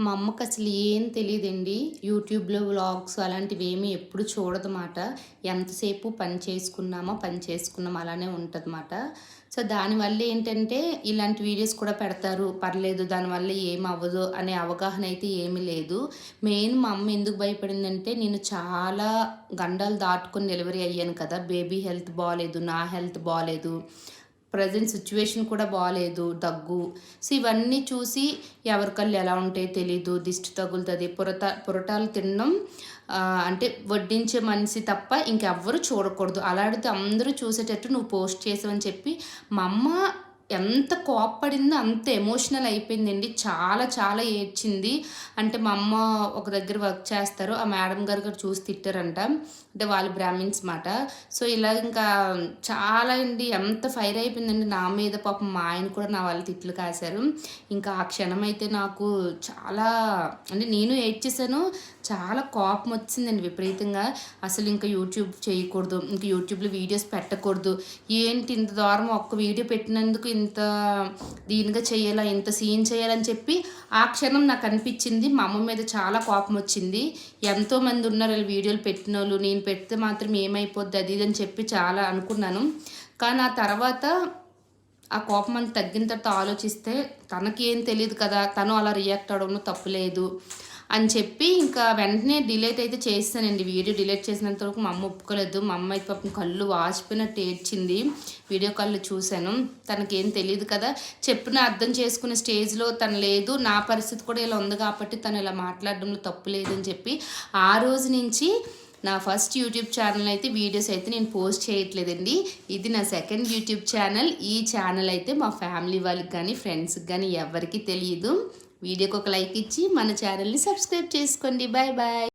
మా అమ్మకి అసలు ఏం తెలీదండి. యూట్యూబ్‌లో వ్లాగ్స్ అలాంటివి ఏమి ఎప్పుడు చూడదమాట. ఎంతసేపు పని చేసుకున్నామా అలానే ఉంటదమాట. సో, దానివల్ల ఏంటంటే ఇలాంటి వీడియోస్ కూడా పెడతారు. పర్లేదు దానివల్ల ఏమవ్వదు అనే అవగాహన అయితే ఏమీ లేదు. మెయిన్ మా అమ్మ ఎందుకు భయపడిందంటే నేను చాలా గండాలు దాటుకొని డెలివరీ అయ్యాను కదా! బేబీ హెల్త్ బాలేదు. నా హెల్త్ బాలేదు. ప్రెజెంట్ సిట్యుయేషన్ కూడా బాలేదు. దగ్గు. సో, ఇవన్నీ చూసి ఎవరి కళ్ళు ఎలా ఉంటాయో తెలీదు. దిష్టి తగులుతది. పురటాలు తినడం అంటే వడ్డించే మనిషి తప్ప ఇంకెవ్వరు చూడకూడదు. అలాడితే అందరూ చూసేటట్టు నువ్వు పోస్ట్ చేసావని చెప్పి మా అమ్మ ఎంత కోప్పడిందో అంత ఎమోషనల్ అయిపోయిందండి. చాలా చాలా ఏడ్చింది. అంటే మా అమ్మ ఒక దగ్గర వర్క్ చేస్తారు. ఆ మేడం గారు చూసి తిట్టారంట. అంటే వాళ్ళు బ్రాహ్మిన్స్ మాట. సో, ఇలా ఇంకా చాలా అండి ఎంత ఫైర్ అయిపోయిందండి నా మీద. పాపం మా ఆయన కూడా నా వల్ల తిట్లు కాశారు. ఇంకా ఆ క్షణం అయితే నాకు చాలా అంటే నేను ఏడ్చేసాను. చాలా కోపం వచ్చిందండి విపరీతంగా. అసలు ఇంకా యూట్యూబ్ చేయకూడదు. ఇంక యూట్యూబ్‌లో వీడియోస్ పెట్టకూడదు. ఏంటి ఇంత దారుణం ఒక్క వీడియో పెట్టినందుకు ఇంత దీనిగా చేయాలా? ఇంత సీన్ చేయాలని చెప్పి ఆ క్షణం నాకు అనిపించింది. మా అమ్మ మీద చాలా కోపం వచ్చింది. ఎంతోమంది ఉన్నారు ఇలా వీడియోలు పెట్టినోళ్ళు. నేను పెడితే మాత్రం ఏమైపోద్ది అది ఇది అని చెప్పి చాలా అనుకున్నాను. కానీ ఆ తర్వాత ఆ కోపం అంతా తగ్గిన తర్వాత ఆలోచిస్తే తనకేం తెలీదు కదా! తను అలా రియాక్ట్ అవ్వడంలో తప్పు లేదు అని చెప్పి ఇంకా వెంటనే డిలీట్ అయితే చేసేసానండి. వీడియో డిలీట్ చేసినంత వరకు మా అమ్మ ఒప్పుకోలేదు. మా అమ్మ అయితే పాపం కళ్ళు వాచిపోయినట్టు ఏడ్చింది. వీడియో కాల్‌లో చూశాను. తనకేం తెలీదు కదా! చెప్పినా అర్థం చేసుకునే స్టేజ్‌లో తను లేదు. నా పరిస్థితి కూడా ఇలా ఉంది కాబట్టి తను ఇలా మాట్లాడడంలో తప్పు లేదని చెప్పి ఆ రోజు నుంచి నా ఫస్ట్ యూట్యూబ్ ఛానల్ అయితే వీడియోస్ అయితే నేను పోస్ట్ చేయట్లేదండి. ఇది నా సెకండ్ యూట్యూబ్ ఛానల్. ఈ ఛానల్ అయితే మా ఫ్యామిలీ వాళ్ళకి కానీ, ఫ్రెండ్స్‌కి కానీ ఎవ్వరికీ తెలీదు. వీడియోకి ఒక లైక్ ఇచ్చి మన ఛానల్‌ని సబ్స్క్రైబ్ చేసుకోండి. Bye bye.